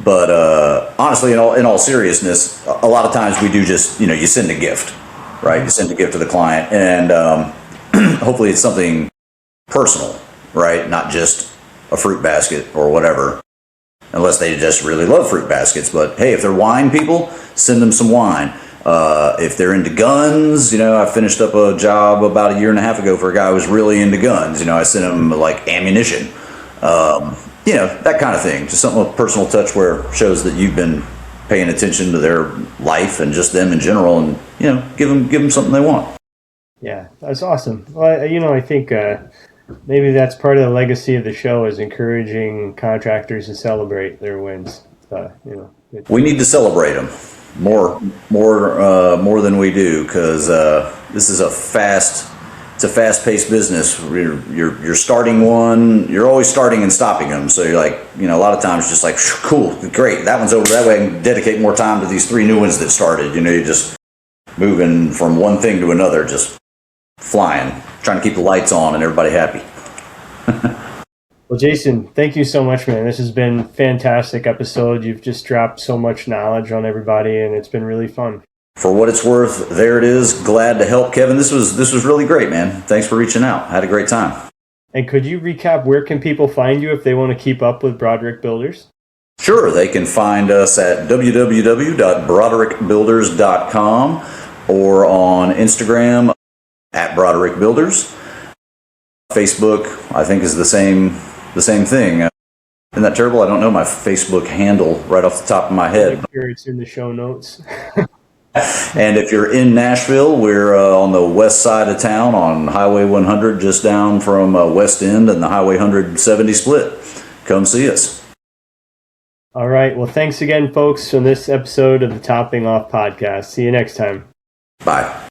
But honestly, in all seriousness, a lot of times we do just, you know, you send a gift, right? You send a gift to the client, and hopefully it's something personal, right? Not just a fruit basket or whatever, unless they just really love fruit baskets. But hey, if they're wine people, send them some wine. If they're into guns, you know, I finished up a job about 1.5 years ago for a guy who was really into guns. You know, I sent him like ammunition, you know, that kind of thing. Just something with personal touch where shows that you've been paying attention to their life and just them in general, and, you know, give them something they want. Yeah, that's awesome. Well, you know, I think maybe that's part of the legacy of the show, is encouraging contractors to celebrate their wins. You know, we need to celebrate them more than we do, because this is a fast-paced business. You're starting one, you're always starting and stopping them. So you're like, you know, a lot of times just like, cool, great, that one's over, that way I can dedicate more time to these 3 new ones that started. You know, you're just moving from one thing to another, just flying, trying to keep the lights on and everybody happy. Well, Jason, thank you so much, man. This has been a fantastic episode. You've just dropped so much knowledge on everybody, and it's been really fun. For what it's worth, there it is. Glad to help, Kevin. This was really great, man. Thanks for reaching out. Had a great time. And could you recap, where can people find you if they want to keep up with Broderick Builders? Sure. They can find us at www.broderickbuilders.com or on Instagram at Broderick Builders. Facebook, I think, is the same thing. Isn't that terrible? I don't know my Facebook handle right off the top of my head. It's in the show notes. And if you're in Nashville, we're on the west side of town on Highway 100, just down from West End and the Highway 170 split. Come see us. All right. Well, thanks again, folks, on this episode of the Topping Off Podcast. See you next time. Bye.